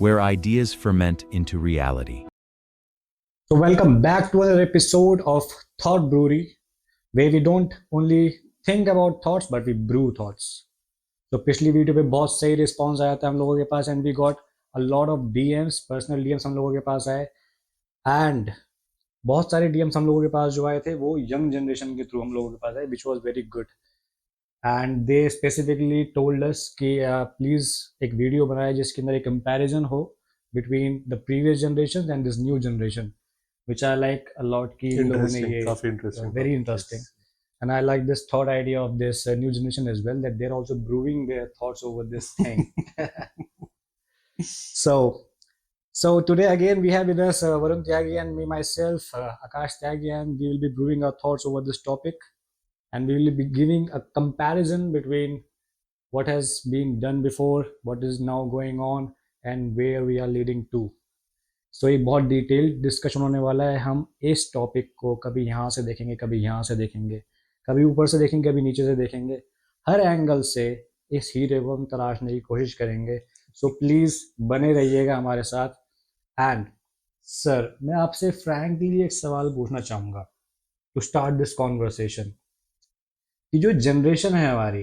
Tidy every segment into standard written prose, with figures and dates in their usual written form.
where ideas ferment into reality. So, welcome back to another episode of Thought Brewery, where we don't only think about thoughts but we brew thoughts. तो पिछली video पे बहुत सही response आया था हम लोगों के पास and we got a lot of DMs, personal DMs हम लोगों के पास आए एंड बहुत सारे डीएम्स हम लोगों के पास जो आए थे वो यंग जनरेशन के थ्रू हम लोगों के पास आए, which was very good. And they specifically told us कि प्लीज़ एक वीडियो बनाए जिसके अंदर एक कंपैरिजन हो between the previous generation and this new generation, which I like a lot कि इन लोगों ने ये काफी interesting, very interesting. And I like this thought idea of this new generation as well, that they're also brewing their thoughts over this thing. So today again we have with us Varun Tyagi and me myself, Akash Tyagi, and we will be brewing our thoughts over this topic, and we will be giving a comparison between what has been done before, what is now going on, and where we are leading to. So ये बहुत detailed discussion होने वाला है. हम इस topic को कभी यहाँ से देखेंगे, कभी यहाँ से देखेंगे, कभी ऊपर से देखेंगे, कभी नीचे से देखेंगे. हर एंगल से इस हीरे को हम तलाशने की कोशिश करेंगे. सो प्लीज़ बने रहिएगा हमारे साथ. एंड सर, मैं आपसे फ्रैंकली एक सवाल पूछना चाहूँगा टू स्टार्ट दिस कॉन्वर्सेशन, कि जो जनरेशन है हमारी,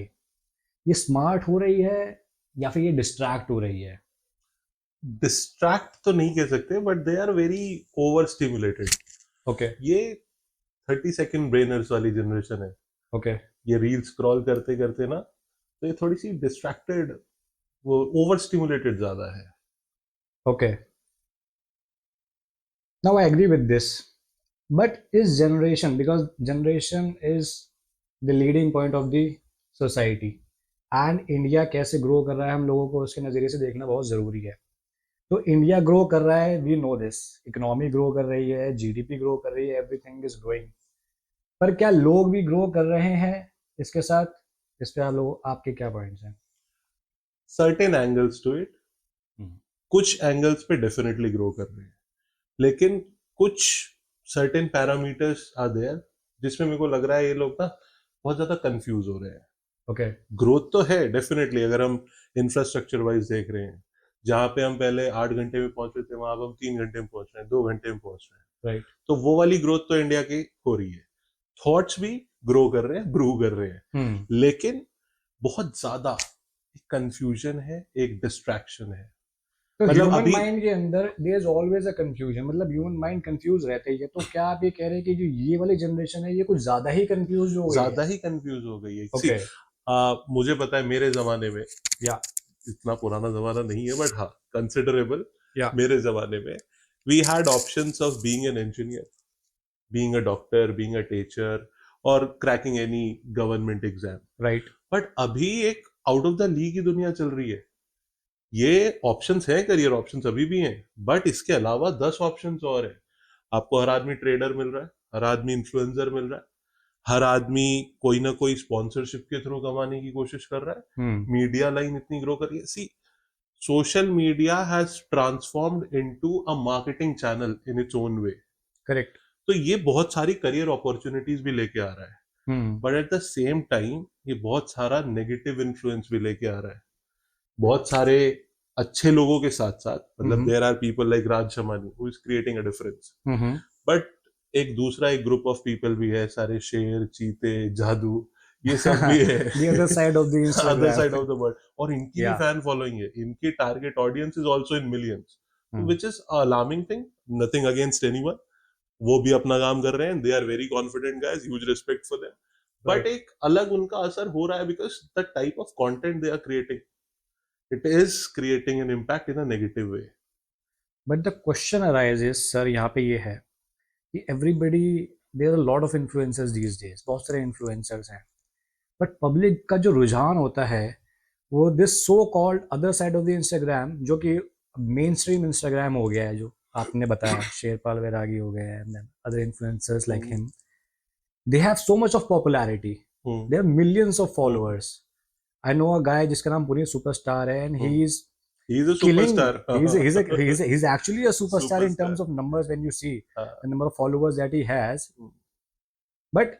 ये स्मार्ट हो रही है या फिर ये डिस्ट्रैक्ट हो रही है? डिस्ट्रैक्ट तो नहीं कह सकते, but they are very over stimulated. Okay ये 30 सेकंड ब्रेनर्स वाली जनरेशन है. ओके ये रील स्क्रॉल करते करते ना, तो ये थोड़ी सी डिस्ट्रैक्टेड, वो ओवर स्टिमुलेटेड ज्यादा है. Okay. Now I agree with this. But is generation, because generation is the leading point of the society, and India कैसे ग्रो कर रहा है हम लोगों को उसके नज़रिए से देखना बहुत ज़रूरी है. तो इंडिया ग्रो कर रहा है, we know this. Economy grow कर रही है, जीडीपी ग्रो कर रही है, एवरीथिंग इज ग्रोइंग. पर क्या लोग भी ग्रो कर रहे हैं इसके साथ? इस पे आपके क्या पॉइंट्स हैं? Certain angles to it. कुछ एंगल्स पे डेफिनेटली ग्रो कर रहे हैं, लेकिन कुछ सर्टेन पैरामीटर्स आर देयर जिसमें मेरे को लग रहा है ये लोग ना बहुत ज्यादा कंफ्यूज हो रहे हैं. ओके ग्रोथ तो है डेफिनेटली, अगर हम इंफ्रास्ट्रक्चर वाइज देख रहे हैं, जहाँ पे हम पहले 8 घंटे में पहुंच रहे थे वहां अब हम 3 घंटे में पहुंच रहे हैं, 2 घंटे में पहुंच रहे हैं. राइट. तो वो वाली ग्रोथ तो इंडिया की हो रही है. थॉट्स भी ग्रो कर रहे हैं, ब्रू कर रहे हैं, लेकिन बहुत ज्यादा कंफ्यूजन है, एक डिस्ट्रैक्शन है. तो मतलब ह्यूमन अभी माइंड के अंदर there is always a confusion, मतलब ह्यूमन माइंड कंफ्यूज रहते ही है. तो क्या आप ये कह रहे हैं कि जो ये वाली जनरेशन है ये कुछ ज्यादा ही कंफ्यूज हो गई है? ज्यादा ही कंफ्यूज हो गई है. ओके मुझे पता है मेरे जमाने में, या इतना पुराना जमाना नहीं है बट हाँ कंसिडरेबल, या मेरे जमाने में we had options of being an engineer, being a doctor, being a teacher, और cracking any government exam. Right. But अभी एक आउट ऑफ द लीग की दुनिया चल रही है. ये ऑप्शंस हैं, करियर ऑप्शंस अभी भी हैं, बट इसके अलावा 10 ऑप्शंस और है. आपको हर आदमी ट्रेडर मिल रहा है, हर आदमी इन्फ्लुएंसर मिल रहा है, हर आदमी कोई ना कोई स्पॉन्सरशिप के थ्रू कमाने की कोशिश कर रहा है. मीडिया लाइन इतनी ग्रो कर रही है. See, social media has transformed into a marketing channel in its own way. Correct. तो ये बहुत सारी करियर अपॉर्चुनिटीज भी लेके आ रहा है, but at the same time ये बहुत सारा नेगेटिव इन्फ्लुएंस भी लेके आ रहा है. बहुत सारे अच्छे लोगों के साथ साथ, मतलब there are people like Raj Shamani who is creating a difference, but एक दूसरा एक ग्रुप ऑफ पीपल भी है, सारे शेर, चीते, जादू, ये सब भी है. The other side of the Instagram. Other side of the world. और इनकी भी Yeah. फैन फॉलोइंग है, इनकी target audience is also in millions, which is alarming thing. Nothing against anyone, वो भी अपना काम कर रहे हैं, they are very confident guys, huge respect for them. But एक अलग उनका असर हो रहा है because the type of content they are creating, it is creating an impact in a negative way. But the question arises, sir, यहाँ पे ये है कि everybody, there are a lot of influencers these days, बहुत सारे influencers हैं, but public का जो रुझान होता है वो this so called other side of the Instagram, जो कि mainstream Instagram हो गया है, जो आपने बताया शेरपाल वैरागी हो गए हैं, and then other influencers like him, they have so much of popularity, they have millions of followers. I know a guy जिसका नाम पूरी सुपरस्टार है, and he's a killing. superstar. He's actually a superstar in terms of numbers when you see the number of followers that he has. But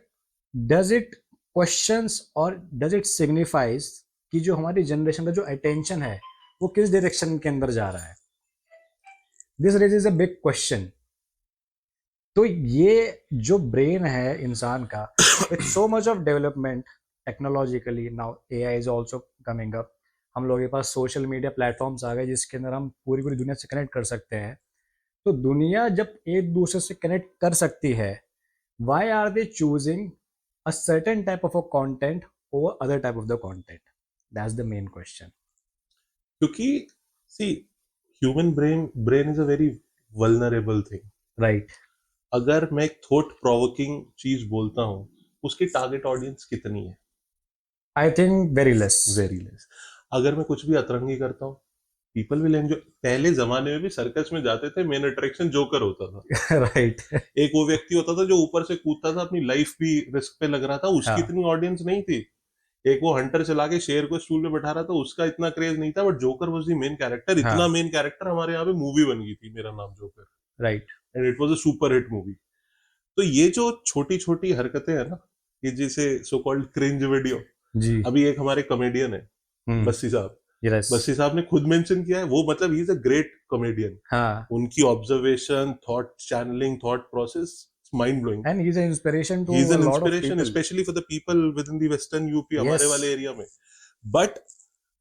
does it questions or does it signifies कि जो हमारी generation का जो attention है वो किस direction के अंदर जा रहा है? This raises a big question. तो ये जो ब्रेन है इंसान का, with so much of development technologically, now AI is also coming up. हम लोगों के पास सोशल मीडिया प्लेटफॉर्म्स आ गए जिसके अंदर हम पूरी पूरी दुनिया से कनेक्ट कर सकते हैं. तो दुनिया जब एक दूसरे से कनेक्ट कर सकती है, why are they choosing a certain type of a content over other type of the content? That's the main question. क्योंकि see human brain is a very vulnerable thing. Right. अगर मैं एक थॉट प्रोवोकिंग चीज बोलता हूँ, उसकी target audience कितनी है? I think very less. Very less. अगर मैं कुछ भी अतरंगी करता हूँ, पीपल विल एंजॉय. पहले जमाने में भी सर्कस में जाते थे, मेन अट्रैक्शन जोकर होता था. Right. एक वो व्यक्ति होता था जो ऊपर से कूदता था, अपनी लाइफ भी रिस्क पे लग रहा था, उसकी हाँ. इतनी ऑडियंस नहीं थी. एक वो हंटर चला के शेर को स्टूल पे बैठा रहा था, उसका इतना क्रेज नहीं था. But joker was the main character. इतना हाँ. मेन कैरेक्टर हमारे यहाँ पे मूवी बन गई थी, मेरा नाम joker, Right. And it was a super hit movie. तो ये जो छोटी छोटी हरकतें हैं ना, ये जिसे सो कॉल्ड क्रिंज वीडियो. जी. अभी एक हमारे कॉमेडियन है, बस्सी साहब. Yes. बस्सी साहब ने खुद मेंशन किया है, वो मतलब he is a great comedian. हाँ. उनकी observation, thought channelling, thought process, mind blowing. And he's an inspiration to he is a an lot of inspiration, people. Specially for the people with in the western UP, हमारे Yes. वाले area में. बट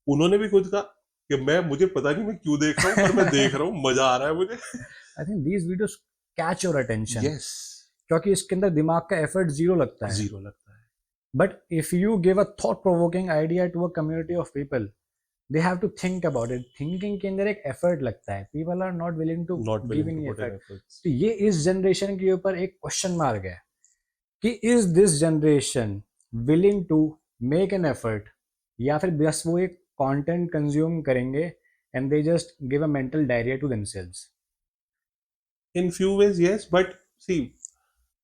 उन्होंने भी खुद कहा कि मुझे पता नहीं मैं क्यों देख रहा हूँ, पर मैं देख रहा हूँ, मजा आ रहा है मुझे. I think these videos catch your attention. Yes. क्योंकि इसके अंदर दिमाग का एफर्ट जीरो लगता है. जीरो लगता है. But if you give a thought-provoking idea to a community of people, they have to think about it. Thinking के अंदर एक effort लगता है. People are not willing to not give willing any to put in effort. Efforts. तो ये इस generation के ऊपर एक क्वेश्चन मार्क है कि is this generation willing to make an effort, या फिर बस वो एक content consume करेंगे and they just give a mental diarrhea to themselves. In few ways, yes, but see,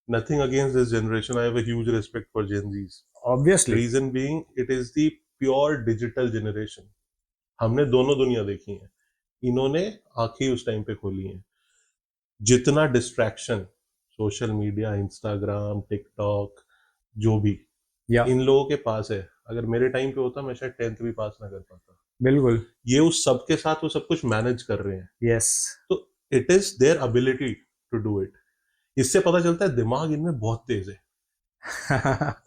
nothing against this generation. I have a huge respect for Gen Zs. Obviously. Reason being, it is the pure digital generation. हमने दोनों दुनिया देखी है. इन्होंने आंखें उस time पे खोली हैं. जितना distraction, social media, Instagram, TikTok, जो भी Yeah. इन लोगों के पास है, अगर मेरे टाइम पे होता मैं शायद 10th भी पास ना कर पाता. बिल्कुल. ये उस सब के साथ वो सब कुछ मैनेज कर रहे हैं. Yes. तो it is their ability to do it. इससे पता चलता है दिमाग इनमें बहुत तेज है.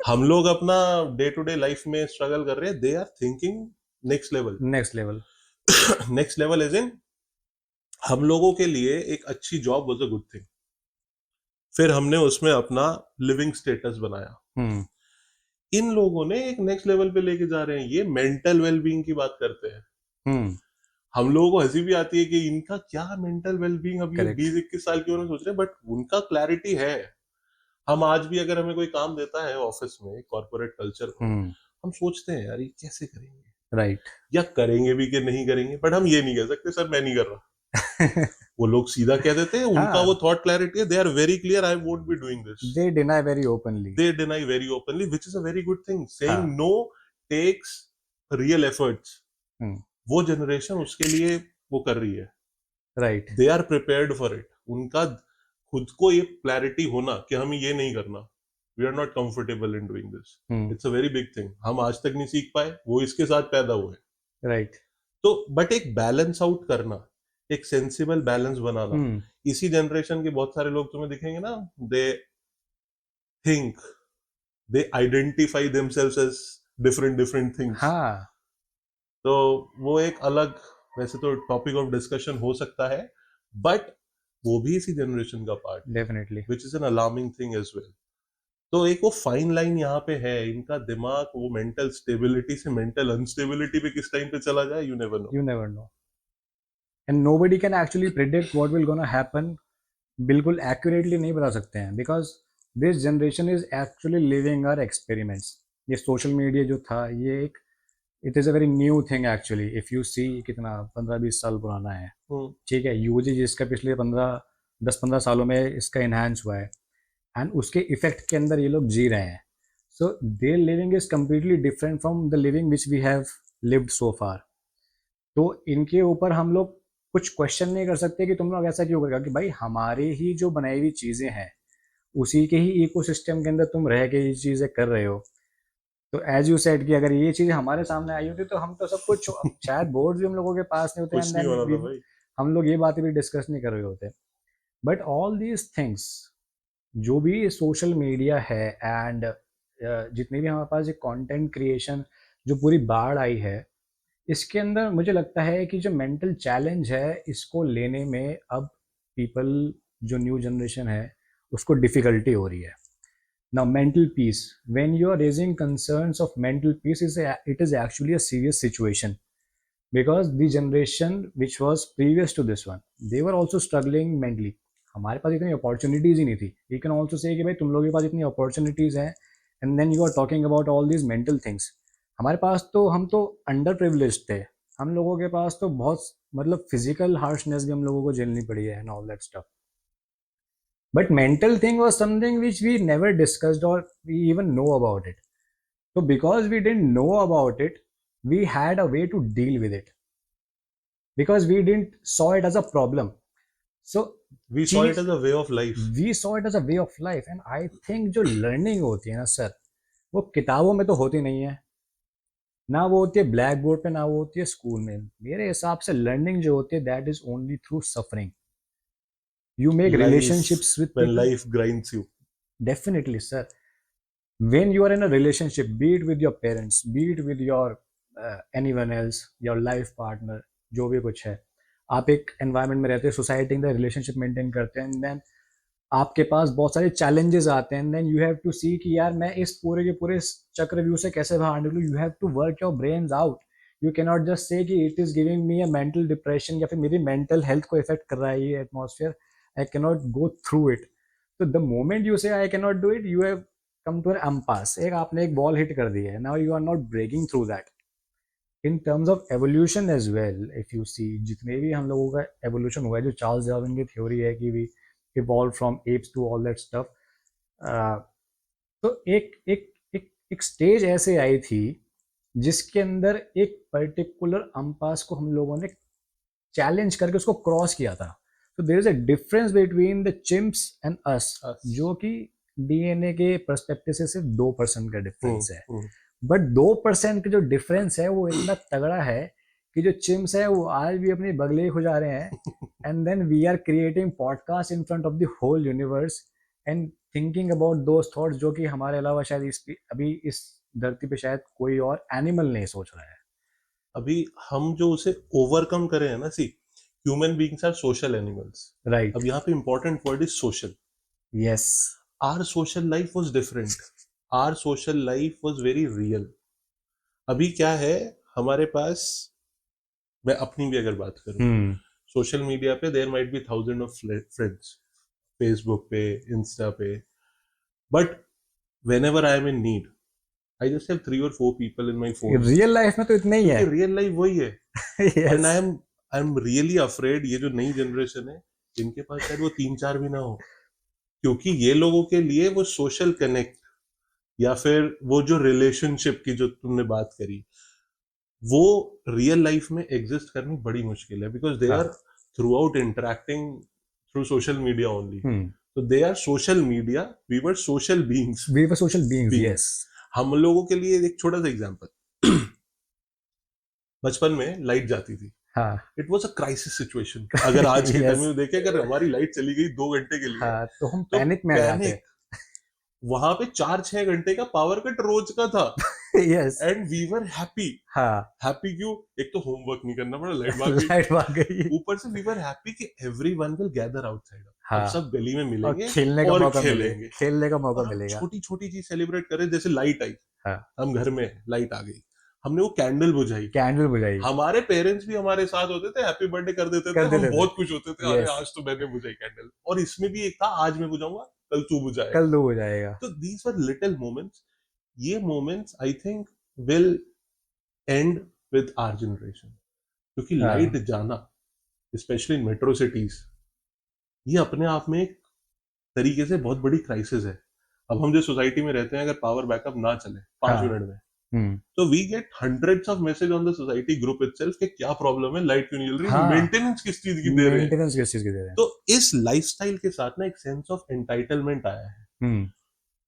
हम लोग अपना डे टू डे लाइफ में स्ट्रगल कर रहे हैं, they are thinking next level. Next level. Next level is in, हम लोगों के लिए एक अच्छी job was a good thing. फिर हमने उसमें अपना लिविंग स्टेटस बनाया. Hmm. इन लोगों ने एक नेक्स्ट लेवल पे लेके जा रहे हैं. ये मेंटल वेलबींग की बात करते हैं. Hmm. हम लोगों को हंसी भी आती है कि इनका क्या मेंटल वेलबींग, अब ये Correct. 20-21 साल की उम्र में सोच रहे हैं, बट उनका क्लैरिटी है. हम आज भी अगर हमें कोई काम देता है ऑफिस में, कॉर्पोरेट कल्चर में, Hmm. हम सोचते हैं यार ये कैसे करेंगे, Right. या करेंगे भी कि नहीं करेंगे. बट हम ये नहीं कह सकते सर मैं नहीं कर रहा. वो लोग सीधा कह देते हैं. उनका हाँ. वो थॉट क्लैरिटी है. They are very clear, I won't be doing this. They deny very openly. They deny very openly, which is a very good thing. Saying हाँ. no takes real efforts. Hmm. वो generation उसके लिए वो कर रही है. Right. They are prepared for it. उनका खुद को ये क्लैरिटी होना कि हमें ये नहीं करना, we are not comfortable in doing this, Hmm. It's a very big thing. हम आज तक नहीं सीख पाए, वो इसके साथ पैदा हुए. Right. तो बट एक बैलेंस आउट करना, एक सेंसिबल बैलेंस बनाना, Hmm. इसी जनरेशन के बहुत सारे लोग तुम्हें दिखेंगे ना, they think, they identify themselves as different different things. हाँ. तो वो एक अलग, वैसे तो टॉपिक ऑफ डिस्कशन हो सकता है, बट वो भी इसी जनरेशन का पार्ट है, Definitely. Which is an alarming thing as well. तो एक वो फाइन लाइन यहाँ पे है. इनका दिमाग वो मेंटल स्टेबिलिटी से मेंटल अनस्टेबिलिटी पे किस टाइम पे चला जाए, you never know. You never know. And nobody can actually predict what will gonna happen. बिल्कुल accurately नहीं बता सकते हैं because this generation is actually living our experiments. ये social media जो था, ये एक it is a very new thing actually. If you see कितना 15-20 साल पुराना है. ठीक है. यूजी जिसका पिछले 10-15 सालों में इसका enhance हुआ है and उसके इफेक्ट के अंदर ये लोग जी रहे हैं. So their living is completely different from the living which we have lived so far. तो इनके ऊपर हम लोग कुछ क्वेश्चन नहीं कर सकते कि तुम लोग ऐसा क्यों करेगा, कि भाई हमारे ही जो बनाई हुई चीज़ें हैं उसी के ही इकोसिस्टम के अंदर तुम रह के ये चीज़ें कर रहे हो. तो एज यू सेड कि अगर ये चीज़ें हमारे सामने आई होती तो हम तो सब कुछ शायद बोर्ड भी हम लोगों के पास नहीं होते कुछ नहीं होना था भाई. हम लोग ये बातें भी डिस्कस नहीं कर रहे होते. बट ऑल दीज थिंग्स, जो भी सोशल मीडिया है एंड जितने भी हमारे पास ये कंटेंट क्रिएशन जो पूरी बाढ़ आई है, इसके अंदर मुझे लगता है कि जो मेंटल चैलेंज है इसको लेने में अब पीपल, जो न्यू जनरेशन है, उसको डिफ़िकल्टी हो रही है. Now mental peace, when you are raising concerns of mental peace, it is actually a serious situation, because the generation which was previous to this one, they were also struggling mentally. हमारे पास इतनी opportunities ही नहीं थी. You can also say कि भाई तुम लोगों के पास इतनी अपॉर्चुनिटीज़ हैं and then you are talking about all these mental things. हमारे पास तो, हम तो अंडर प्रिविलेज थे. हम लोगों के पास तो बहुत, मतलब फिजिकल हार्शनेस भी हम लोगों को झेलनी पड़ी है and all that stuff. But mental thing was something which we never discussed और we even know about it. So because we didn't know about it, we had a way to deal with it. Because we didn't saw it as a problem. So We saw it as a way of life. we saw it as a way of life. And I think जो learning होती है ना sir, वो किताबों में तो होती नहीं है. ना वो होती है ब्लैक बोर्ड पे, ना वो होती है स्कूल में. मेरे हिसाब से लर्निंग जो होती है, that is only through suffering. You make Life, relationships with when people. life grinds you. Definitely, sir. When you are in a relationship, be it with your parents, be it with your anyone else, your life partner, जो भी कुछ है, आप एक environment में रहते हैं, society के अंदर रिलेशनशिप मेंटेन करते हैं, एंड देन आपके पास बहुत सारे चैलेंजेस आते हैं, and then you have to see कि यार मैं इस पूरे के पूरे चक्रव्यूह से कैसे बाहर निकलूँ. You have to work your brains out. You can not just say कि it is giving me a mental depression, या फिर मेरी मेंटल हेल्थ को इफेक्ट कर रहा है ये atmosphere, I can not go through it. तो the moment you say I can not do it, you have come to an impasse. एक आपने एक बॉल हिट कर दी है, now you are not breaking through that. In terms of evolution as well, if you see, जितने भी हम लोगों का एवोल्यूशन हुआ है, जो चार्ल्स डार्विन की थ्योरी है कि we evolve from apes to all that stuff, तो एक स्टेज ऐसे आई थी जिसके अंदर एक पर्टिकुलर अम्पास को हम लोगों ने चैलेंज करके उसको क्रॉस किया था. तो there is a difference between the chimps and us, जो कि डीएनए के पर्सपेक्टिव से सिर्फ 2% का डिफरेंस है. बट 2% का जो डिफरेंस है वो इतना तगड़ा है कि जो चिम्स है वो आज भी अपनी बगले खुजा रहे हैं, and then we are creating podcast in front of the whole universe and thinking about those thoughts, जो कि हमारे अलावा शायद अभी इस धरती पे शायद कोई और एनिमल नहीं सोच रहा है. अभी हम जो उसे ओवरकम करे हैं ना, see, human beings are social animals. Right. अब यहाँ पे important word is social. Yes. Our social life was different. Our social life was very real. अभी क्या है हमारे पास, मैं अपनी भी अगर बात करूं, सोशल मीडिया पे there might be 1000 of friends, Facebook पे, इंस्टा पे, but whenever I am in need, I just have 3 or 4 people in my phone. Real life में तो इतना ही है. रियल लाइफ वही है. yes. And I am really afraid ये जो नई जनरेशन है, इनके पास शायद वो 3-4 भी ना हो, क्योंकि ये लोगों के लिए वो सोशल कनेक्ट या फिर वो जो रिलेशनशिप की जो तुमने बात करी, वो रियल लाइफ में एग्जिस्ट करनी बड़ी मुश्किल है, because they are throughout interacting through social media only. तो they are social media, we were social beings. We were social beings, yes. हम लोगों के लिए एक छोटा सा एग्जांपल, बचपन में लाइट जाती थी. हाँ. It was a crisis situation. अगर आज के टाइम में देखें, अगर हमारी लाइट चली गई 2 घंटे के लिए, हाँ, तो हम पैनिक में आ जाते. वहां पे 4-6 घंटे का पावर कट रोज का था. Yes. And we were happy. हाँ. हैप्पी क्यों? एक तो होमवर्क नहीं करना पड़ा, लाइट भाग गई. ऊपर से वी वर हैप्पी कि एवरीवन विल गैदर आउटसाइड. हम सब गली में मिलेंगे और खेलने का मौका और मिलेगा. छोटी छोटी चीज सेलिब्रेट करें. जैसे लाइट आई, हाँ. हम घर में, लाइट आ गई, हमने वो कैंडल बुझाई. हमारे पेरेंट्स भी हमारे साथ होते थे, हैप्पी बर्थडे कर देते थे, हम बहुत खुश होते थे. अरे आज तो मैंने बुझाई कैंडल. और इसमें भी एक था, आज मैं बुझाऊंगा, कल तू बुझाएगा. तो दीज वर लिटिल मोमेंट्स. ये moments I think will end with our generation, क्योंकि लाइट जाना, स्पेशली इन मेट्रो सिटीज, ये अपने आप में एक तरीके से बहुत बड़ी क्राइसिस है. अब हम जो सोसाइटी में रहते हैं, अगर पावर बैकअप ना चले 5 मिनट में, तो we get hundreds of message on the society group itself कि क्या प्रॉब्लम है, लाइट क्यों नहीं जल रही, मेंटेनेंस किस चीज की दे रहे हैं. तो इस लाइफस्टाइल के साथ ना एक सेंस ऑफ एंटाइटलमेंट आया है.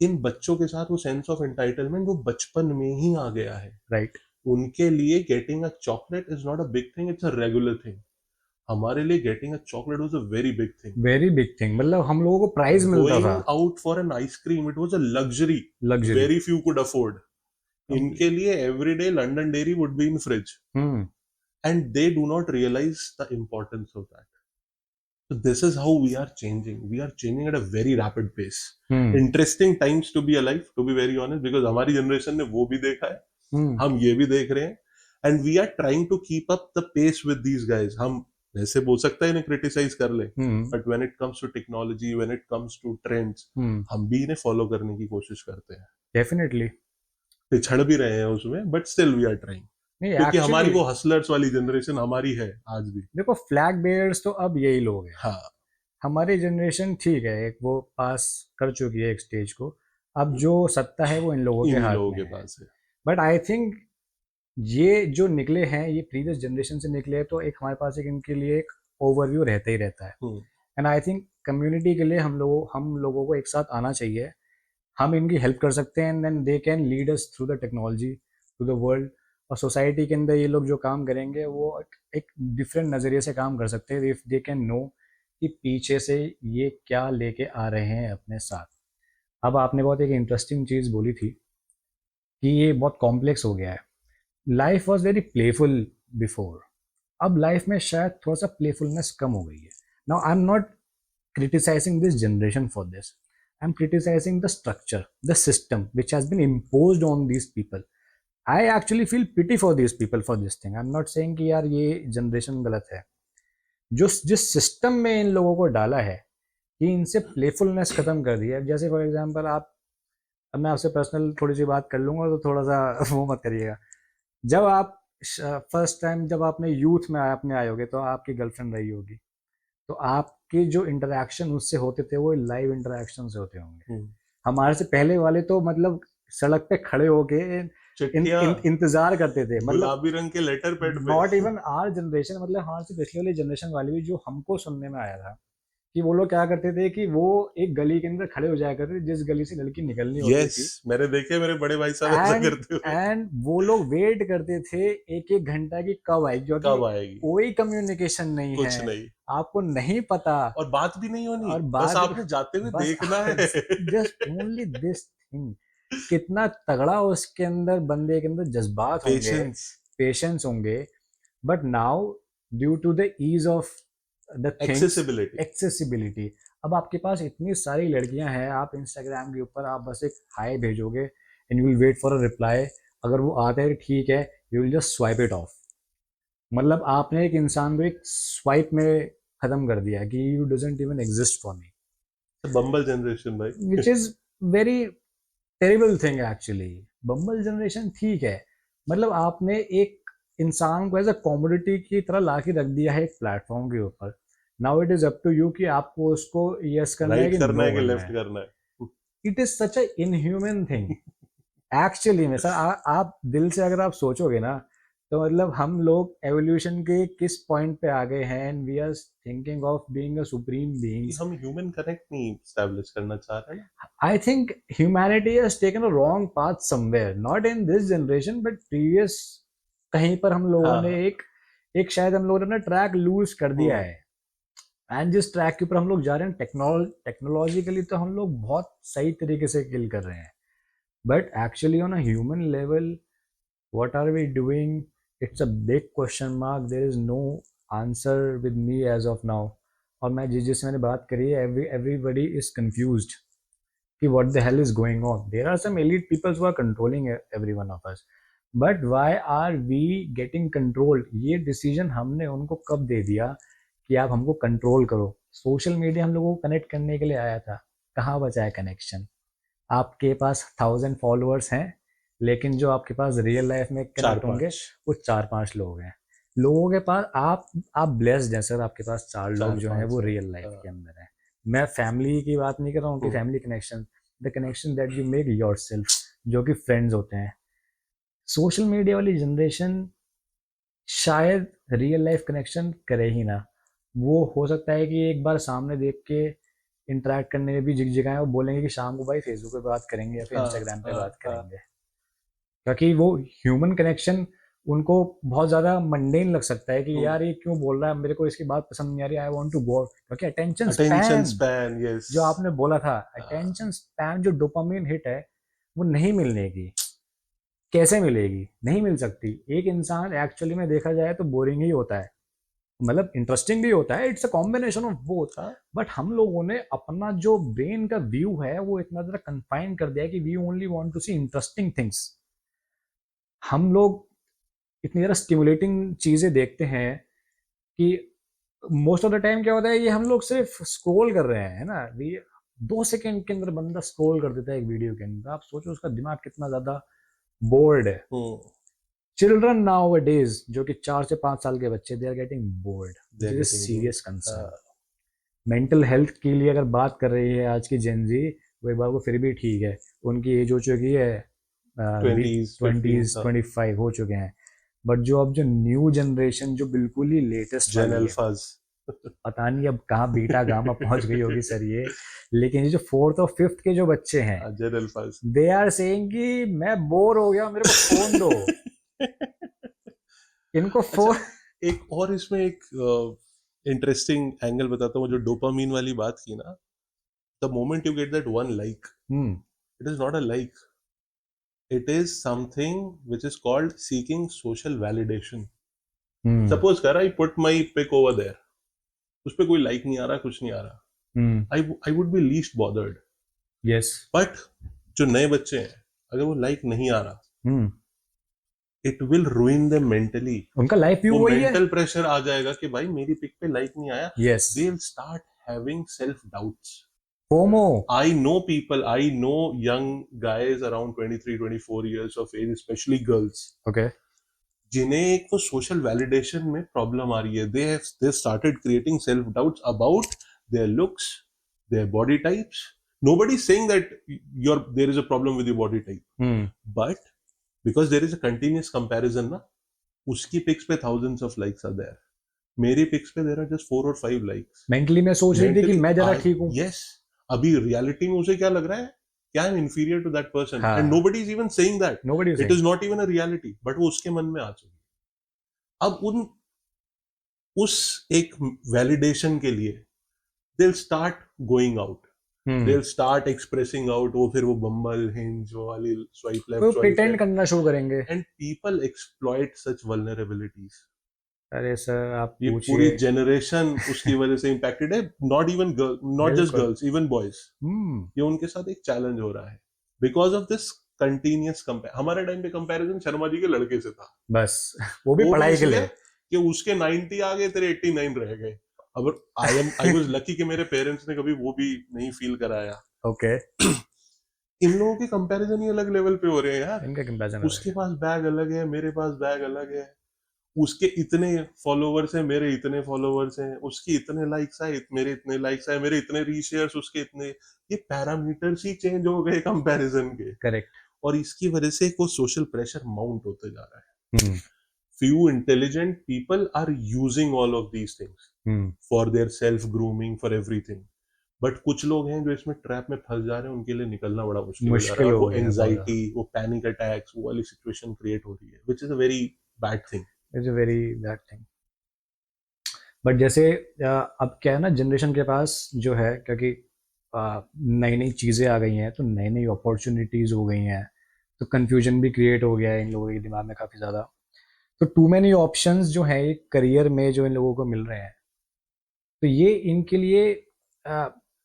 इन बच्चों के साथ वो सेंस ऑफ एंटाइटलमेंट वो बचपन में ही आ गया है. राइट. उनके लिए getting a chocolate is not a big thing, it's a regular thing. हमारे लिए getting a chocolate was a very big thing. Very big thing, मतलब हम लोगों को प्राइज मिलता गोइंग था. Out for an ice cream, it was a luxury luxury. Very few could afford. इनके लिए everyday London dairy would be in fridge, hmm. and they do not realize the importance of that. So this is how we are changing. We are changing at a very rapid pace. Hmm. Interesting times to be alive, to be very honest, because हमारी generation ने वो भी देखा है, हम्म. हम ये भी देख रहे हैं, and we are trying to keep up the pace with these guys. हम ऐसे बोल सकता है इन्हें criticize कर ले, हम्म. but when it comes to technology, when it comes to trends, हम्म. हम भी इन्हें follow करने की कोशिश करते हैं. डेफिनेटली. पिछड़ भी रहे हैं उसमें, but still we are trying. नहीं, क्योंकि हमारी एक्चुअली वो हसलर्स वाली जनरेशन हमारी है आज भी. देखो, फ्लैग बेयर्स तो अब यही लोग हैं. हाँ. हमारी जनरेशन ठीक है, एक वो पास कर चुकी है एक स्टेज को. अब जो सत्ता है वो इन लोगों के इन्हीं हाथ लोगों में के है. पास है. बट आई थिंक ये जो निकले हैं, ये प्रीवियस जनरेशन से निकले हैं, तो एक हमारे पास एक इनके लिए एक ओवरव्यू रहता ही रहता है. हम्म. एंड आई थिंक कम्युनिटी के लिए हम लोगों को एक साथ आना चाहिए. हम इनकी हेल्प कर सकते हैं, and then they can lead us through the technology to the world. और सोसाइटी के अंदर ये लोग जो काम करेंगे वो एक डिफरेंट नज़रिए से काम कर सकते हैं, इफ़ दे कैन नो कि पीछे से ये क्या लेके आ रहे हैं अपने साथ. अब आपने बहुत एक इंटरेस्टिंग चीज़ बोली थी कि ये बहुत कॉम्प्लेक्स हो गया है. Life was very playful before. अब लाइफ में शायद थोड़ा सा प्लेफुलनेस कम हो गई है. Now I am not criticizing this generation for this. I'm criticizing the structure, the system which has been imposed on these people. I actually feel pity for these people for this thing. I'm not saying कि यार ये generation गलत है. जो जिस system में इन लोगों को डाला है कि इनसे प्लेफुलनेस खत्म कर दिया है. जैसे फॉर एग्जांपल आप, अब मैं आपसे पर्सनल थोड़ी सी बात कर लूँगा तो थोड़ा सा वो मत करिएगा. जब आप फर्स्ट टाइम जब आपने यूथ में आपने आए होगे तो आपकी गर्लफ्रेंड रही होगी, तो आपके जो इंटरेक्शन उससे होते थे वो लाइव इंटरेक्शन से होते होंगे. हमारे से पहले वाले तो मतलब सड़क पे खड़े होके चिट्ठियां, इंतजार करते थे. मतलब गुलाबी रंग के लेटर पैड पे. नॉट इवन आवर जनरेशन, मतलब हमारे से पिछले वाली जनरेशन वाली भी, जो हमको सुनने में आया था कि वो लोग क्या करते थे कि वो एक गली के अंदर खड़े हो जाया करते थे जिस गली से लड़की निकलनी होती यस, थी. मैंने देखे मेरे बड़े भाई साहब ऐसा करते हुए. एंड वो लोग वेट करते थे एक एक घंटा की कब आएगी, क्योंकि कब आएगी, कोई कम्युनिकेशन नहीं कुछ है, नहीं, आपको नहीं पता, और बात भी नहीं होनी, और बस बात आपने जाते हुए बस देखना है. Just only this thing. कितना तगड़ा उसके अंदर बंदे के अंदर जज्बात होंगे, पेशेंस, पेशेंस होंगे. But now due to the ease of the things, accessibility, अब आपके पास इतनी सारी लड़कियां हैं, आप इंस्टाग्राम के ऊपर आप बस एक हाई भेजोगे and you will wait for a reply. अगर वो आता है ठीक है, you will just swipe it off. मतलब आपने एक इंसान को एक स्वाइप में खत्म कर दिया कि you doesn't even exist for me. Bumble generation भाई. Which is very terrible thing actually. Bumble generation ठीक है, मतलब आपने एक इंसान को एज अ कॉमोडिटी की तरह ला के रख दिया है एक प्लेटफॉर्म के ऊपर. Now it is up to you कि आपको उसको यस करना है राइट कि करना नो है कि करना लेफ्ट है. करना है. It is such a inhuman thing actually में. सर आप दिल से अगर आप सोचोगे ना, तो मतलब हम लोग एवोल्यूशन के किस पॉइंट पे आ गए हैं, and we are thinking of being a supreme beings. हम ह्यूमन कनेक्ट नहीं एस्टैब्लिश करना चाह रहे हैं. I think humanity has taken a wrong path somewhere, not in this generation, but previous. कहीं पर हम लोगों ने एक शायद हम लोगों ने ट्रैक लूज कर दिया है. एंड जिस ट्रैक के ऊपर हम लोग जा रहे हैं टेक्नोलॉजिकली, तो हम लोग बहुत सही तरीके से किल कर रहे हैं. But actually on a human level, what are we doing? It's a big question mark. There is no answer with me as of now. और मैं जिससे मैंने बात करी है, everybody is confused कि what the hell is going on. There are some elite people who are controlling every one of us. But why are we getting controlled? ये decision हमने उनको कब दे दिया कि आप हमको कंट्रोल करो. सोशल मीडिया हम लोगों को कनेक्ट करने के लिए आया था, कहाँ बचा है कनेक्शन. आपके पास 1000 फॉलोअर्स हैं, लेकिन जो आपके पास रियल लाइफ में कनेक्ट होंगे वो 4-5 लोग हैं. लोगों के पास आप ब्लेस्ड हैं सर, आपके पास 4 लोग जो हैं वो रियल लाइफ के अंदर हैं. मैं फैमिली की बात नहीं कर रहा हूँ कि family connection, the connection that you make yourself, जो कि फ्रेंड्स होते हैं. सोशल मीडिया वाली जनरेशन शायद रियल लाइफ कनेक्शन करे ही ना. वो हो सकता है कि एक बार सामने देख के इंटरेक्ट करने में भी झिकझिकाएं, वो बोलेंगे कि शाम को भाई फेसबुक पे बात करेंगे या फिर इंस्टाग्राम पे बात करेंगे, क्योंकि वो ह्यूमन कनेक्शन उनको बहुत ज्यादा मंडेन लग सकता है कि यार ये क्यों बोल रहा है, मेरे को इसकी बात पसंद नहीं आ रही, आई वांट टू गो, क्योंकि attention attention span span, yes. जो आपने बोला था, अटेंशन स्पैन जो डोपामिन हिट है वो नहीं मिलने की, कैसे मिलेगी, नहीं मिल सकती। एक इंसान एक्चुअली में देखा जाए तो बोरिंग ही होता है, मतलब इंटरेस्टिंग भी होता है, it's a combination of both. But हम लोगों ने अपना जो ब्रेन का व्यू है वो इतना ज्यादा कंफाइन कर दिया है कि we only want to see interesting things. हम लोग इतनी ज्यादा स्टिमुलेटिंग चीजें देखते हैं कि मोस्ट ऑफ द टाइम क्या होता है, ये हम लोग सिर्फ स्क्रॉल कर रहे हैं, है ना, वी 2 सेकंड के अंदर बंदा स्क्रॉल कर देता है एक वीडियो के अंदर। आप सोचो उसका दिमाग कितना ज्यादा बोर्ड है। चिल्ड्रन नाउ डेज जो कि 4 से 5 साल के बच्चे, they are getting bored, this is serious concern. Mental health के लिए अगर बात कर रही है आज की जेनजी, वो एक बार को फिर भी ठीक है, उनकी एज हो चुकी है 20s 20s 25 हो चुके हैं। बट जो अब जो न्यू जनरेशन जो बिल्कुल ही लेटेस्ट जेन वाली है, अल्फाज, पता नहीं अब कहाँ बीटा गामा पहुंच गई होगी सर ये, लेकिन ये जो 4th और 5th के जो बच्चे हैं, जेन अल्फाज, दे आर सेइंग कि मैं बोर हो गया, मेरे को फोन दो। इनको अच्छा, फोन। एक और इसमें एक इंटरेस्टिंग एंगल बताता हूँ, जो डोपामीन वाली बात की ना, the moment you get that one like, it is not a like, it is something which is called seeking social validation. Suppose कर I put my pic over there, उस पे कोई like नहीं आ रहा, कुछ नहीं आ रहा, I would be least bothered. Yes. But जो नए बच्चे हैं, अगर वो like नहीं आ रहा, it will ruin them mentally. उनका लाइफ व्यू वो वही है। mental pressure आ जाएगा कि भाई मेरी पिक पे like नहीं आया, yes. they'll start having self doubts. FOMO. I know people, I know young guys around 23, 24 years of age, especially girls, okay. जिन्हें एक वो सोशल वैलिडेशन में प्रॉब्लम आ रही है। They started creating self doubts about their looks, their body types. Nobody is saying that there is a problem with your body type, but because there is a continuous comparison ना, उसकी pics पे thousands of likes are there, मेरी pics पे there are just 4 और 5 likes. Mentally मैं सोच रही थी कि मैं ज्यादा ठीक हूँ। यस, अभी रियलिटी में उसे क्या लग रहा है कि I am inferior to that person, and nobody is even saying that, it is not even a reality, but वो उसके मन में आ चुकी है। अब उस एक वैलिडेशन के लिए they will start going out, they will start expressing out, वो फिर वो बम्बल हिंज वाली स्वाइप लेफ्ट स्वाइप प्रिटेंड करना शुरू करेंगे, and people exploit such vulnerabilities. अरे सर आप ये पूछिए। पूरी जनरेशन उसकी वजह से इम्पैक्टेड है, not even girl, not just girls, even boys. ये उनके साथ एक चैलेंज हो रहा है because of this continuous compare. हमारे टाइम पे कंपैरिजन शर्मा जी के लड़के से था, बस वो भी पढ़ाई के लिए कि उसके 90 आ गए, तेरे 89 रह गए। अब आई वाज लकी कि मेरे पेरेंट्स ने कभी वो भी नहीं फील कराया। ओके। इन लोगों के कंपैरिजन ही अलग लेवल पे हो रहे हैं यार, इनका कंपैरिजन उसके पास बैग अलग है, मेरे पास बैग अलग है, उसके इतने फॉलोवर्स हैं, मेरे इतने फॉलोवर्स हैं, उसकी इतने लाइक्स आए, मेरे इतने लाइक्स आए, मेरे इतने रीशेयर्स, उसके इतने, ये पैरामीटर्स ही चेंज हो गए कंपैरिजन के। करेक्ट। और इसकी वजह से वो सोशल प्रेशर माउंट होते जा रहा है। few intelligent people are using all of these things for their self grooming, for everything, but कुछ लोग हैं जो इसमें ट्रैप में फंस जा रहे हैं, उनके लिए निकलना बड़ा मुश्किल हो जा रहा है। वो एंजाइटी, वो पैनिक अटैक्स, वो वाली सिचुएशन क्रिएट हो रही है, which is a very bad thing. It's a very bad thing. But जैसे अब क्या है ना, जनरेशन के पास जो है, क्योंकि नई नई चीज़ें आ गई हैं, तो नई नई अपॉर्चुनिटीज़ हो गई हैं, तो कन्फ्यूजन भी क्रिएट हो गया है इन लोगों के दिमाग में काफ़ी ज़्यादा। तो टू मैनी ऑप्शंस जो हैं एक करियर में जो इन लोगों को मिल रहे हैं, तो ये इनके लिए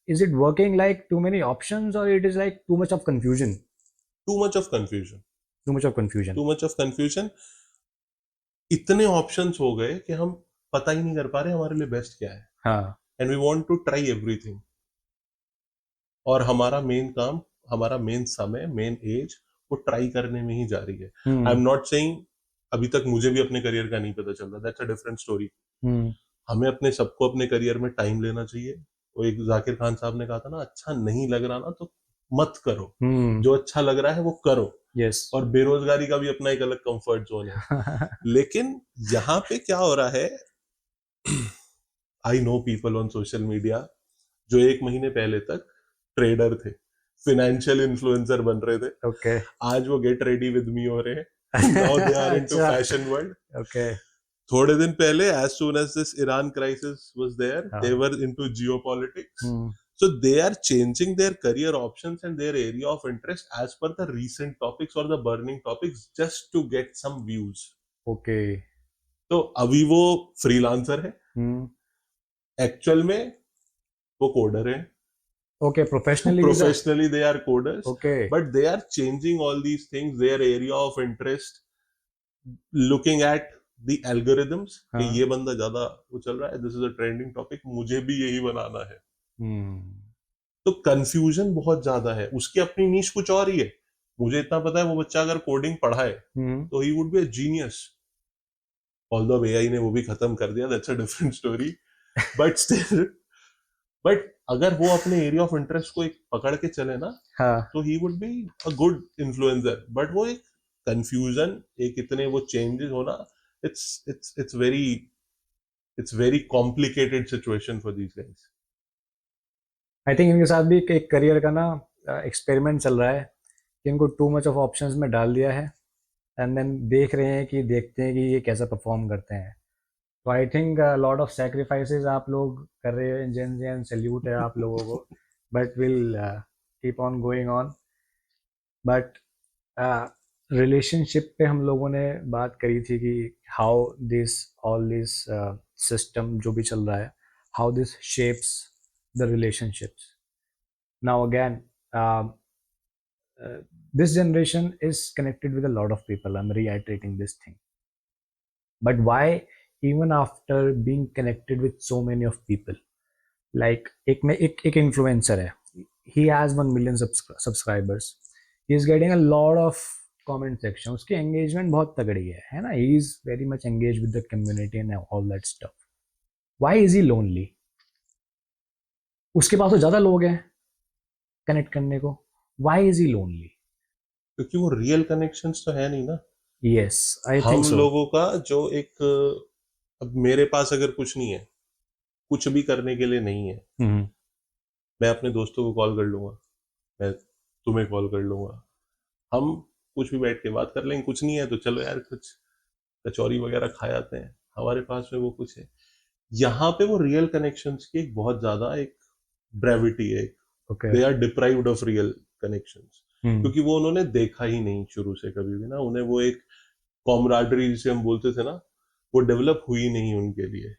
is it working like too many options और it is like too much of confusion? Too much of confusion. Too much of confusion. Too much of confusion. इतने ऑप्शंस हो गए कि हम पता ही नहीं कर पा रहे हमारे लिए बेस्ट क्या है। हाँ। And we want to try everything, और हमारा मेन काम, हमारा मेन समय, मेन एज वो ट्राई करने में ही जा रही है। आई एम नॉट सेइंग अभी तक मुझे भी अपने करियर का नहीं पता चल रहा, दैट्स अ डिफरेंट स्टोरी। हमें अपने सबको अपने करियर में टाइम लेना चाहिए। वो एक जाकिर खान साहब ने कहा था ना, अच्छा नहीं लग रहा ना तो मत करो, जो अच्छा लग रहा है वो करो। यस। और बेरोजगारी का भी अपना एक अलग कंफर्ट जोन है। लेकिन यहाँ पे क्या हो रहा है, I know people on social media जो 1 महीने पहले तक ट्रेडर थे, फाइनेंशियल इन्फ्लुएंसर बन रहे थे, ओके। आज वो गेट रेडी विद मी हो रहे हैं, Now they are into अच्छा, fashion world. okay. थोड़े दिन पहले, as soon as this Iran crisis was there, they हाँ. were into geopolitics. Hmm. So they are changing their career options and their area of interest as per the recent topics or the burning topics just to get some views. Okay. तो अभी वो freelancer है, Hmm. Actual में वो coder है. Okay, professionally he's a... Professionally they are coders, Okay. but they are changing all these things, their area of interest, looking at the algorithms कि हाँ. ये बंदा ज्यादा वो चल रहा है, this is a trending topic, मुझे भी यही बनाना है. Hmm. तो कंफ्यूजन बहुत ज्यादा है. उसकी अपनी नीश कुछ और ही है. मुझे इतना पता है, वो बच्चा अगर कोडिंग पढ़ा है Hmm. तो he would be a genius. Although AI ने वो भी खत्म कर दिया, that's a different story, but still. But अगर वो अपने एरिया ऑफ इंटरेस्ट को एक पकड़ के चले ना, हाँ. तो he would be a good influencer. But वो एक कंफ्यूजन, एक इतने वो चेंजेस होना, it's very complicated situation for these guys. I think इनके साथ भी एक करियर का ना एक्सपेरिमेंट चल रहा है कि इनको टू मच ऑफ ऑप्शंस में डाल दिया है एंड देन देख रहे हैं कि देखते हैं कि ये कैसा परफॉर्म करते हैं. तो I think lot of sacrifices आप लोग कर रहे हैं, जेन जेन सैल्यूट है आप लोगों को, but will keep on going on. But relationship पे हम लोगों ने बात करी थी कि how this all this system जो भी चल रहा है, how this shapes the relationships. Now again, this generation is connected with a lot of people. I'm reiterating this thing. But why, even after being connected with so many of people, like एक influencer है, he has 1 million subscribers. He is getting a lot of comment section. उसकी engagement बहुत तगड़ी है ना? He is very much engaged with the community and all that stuff. Why is he lonely? उसके पास तो ज़्यादा लोग हैं कनेक्ट करने को. Why is he lonely? क्योंकि वो रियल कनेक्शंस तो है नहीं ना. Yes, I हम think so. लोगों का जो एक, अब मेरे पास अगर कुछ नहीं है, कुछ भी करने के लिए नहीं है, मैं अपने दोस्तों को कॉल कर लूंगा, मैं तुम्हें कॉल कर लूंगा, हम कुछ भी बैठ के बात कर लेंगे. कुछ नहीं है तो चलो यार कुछ कचौरी वगैरह खा जाते हैं, हमारे पास में वो कुछ है. यहाँ पे वो रियल कनेक्शंस की एक बहुत ज्यादा एक ब्रेविटी है. Okay. They are deprived of real connections, क्योंकि वो उन्होंने देखा ही नहीं शुरू से कभी भी ना. उन्हें वो एक कॉमराडरी जिसे हम बोलते थे ना, वो डेवलप हुई नहीं उनके लिए.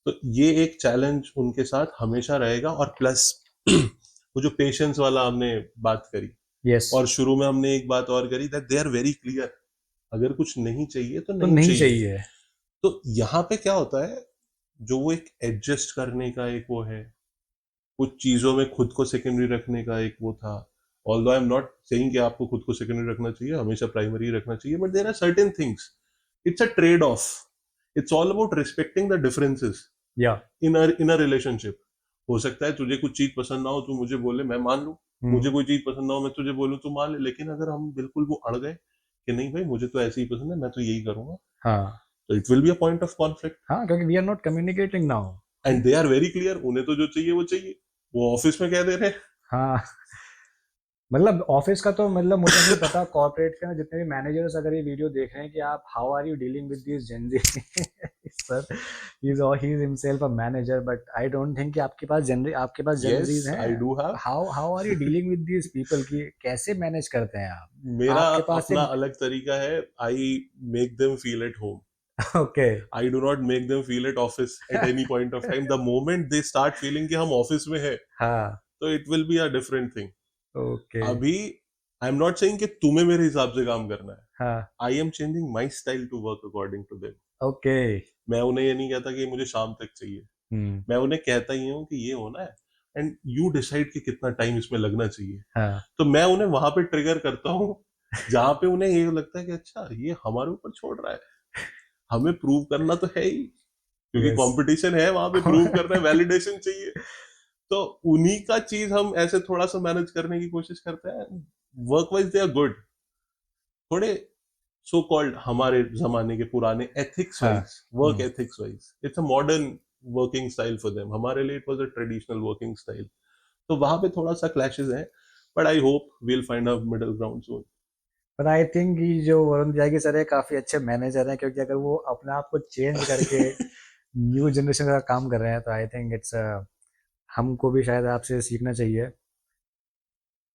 तो ये एक चैलेंज उनके साथ हमेशा रहेगा. और प्लस वो जो पेशेंस वाला हमने बात करी, Yes. और शुरू में हमने एक बात और करी, that they are very clear. अगर कुछ नहीं चाहिए तो तो नहीं नहीं चाहिए. चाहिए. तो यहाँ पे क्या होता है, जो वो एक एडजस्ट करने का एक वो है, कुछ चीजों में खुद को सेकेंडरी रखने का एक वो था. Although I am not saying कि आपको खुद को सेकेंडरी रखना चाहिए, हमेशा प्राइमरी रखना चाहिए, but there are certain things, it's a trade off. It's all about respecting the differences Yeah. In a relationship. हो सकता है तुझे कुछ चीज पसंद ना हो, तू मुझे बोले, मैं मान लूं. मुझे कोई चीज पसंद ना हो, मैं तुझे बोलूं, तू मान ले. लेकिन अगर हम बिल्कुल वो अड़ गए कि नहीं भाई मुझे तो ऐसे ही पसंद है, मैं तो यही करूंगा, हाँ. तो it will be a point of conflict. हाँ, क्योंकि we are not communicating now. And they are very clear, उन्हें तो जो चाहिए वो चाहिए. वो ऑफिस में कह दे रहे हैं. हाँ. मतलब ऑफिस का तो मतलब मुझे नहीं पता, कॉर्पोरेट के ना जितने भी मैनेजर्स अगर ये वीडियो देख रहे हैं कि आप how are you dealing with this Gen Z, sir he is himself a manager, but I don't think कि आपके पास जेनजीज Yes, हैं. I do have. How are you dealing with this people कि कैसे मैनेज करते हैं आप? मेरा आपके पास अपना एक अलग तरीका है. I make them feel at home. Okay. I do not make them feel at office at any point of time. The moment they start feeling कि हम ऑफिस में है, हाँ. तो it will be a different thing. Okay. अभी I am not saying कि तुम्हें मेरे हिसाब से काम करना है. हाँ. I am changing my style to work according to them. Okay. मैं उन्हें ये नहीं कहता कि मुझे शाम तक चाहिए. मैं उन्हें कहता ही हूँ कि ये होना है, एंड यू डिसाइड कि कितना टाइम इसमें लगना चाहिए. हाँ. तो मैं उन्हें वहां पे ट्रिगर करता हूँ जहां पे उन्हें ये लगता है कि अच्छा ये हमारे ऊपर छोड़ रहा है, हमें प्रूव करना तो है ही, क्योंकि Yes. कंपटीशन है वहां पे, प्रूव करना है, वैलिडेशन चाहिए. तो उन्हीं का चीज हम ऐसे थोड़ा सा मैनेज करने की कोशिश करते हैं. Work wise they are good. थोड़े सो कॉल्ड हमारे जमाने के पुराने एथिक्स हाँ. Wise, work ethics wise, it's a modern working style for them. हमारे लिए it was a traditional working style. तो वहां पे थोड़ा सा क्लैशेस हैं, but I hope we will find a middle ground soon. पर आई थिंक कि जो वरुण त्यागी सर है काफी अच्छे मैनेजर हैं, क्योंकि अगर वो अपने आप को चेंज करके न्यू जनरेशन का काम कर रहे हैं तो आई थिंक इट्स हमको भी शायद आपसे सीखना चाहिए।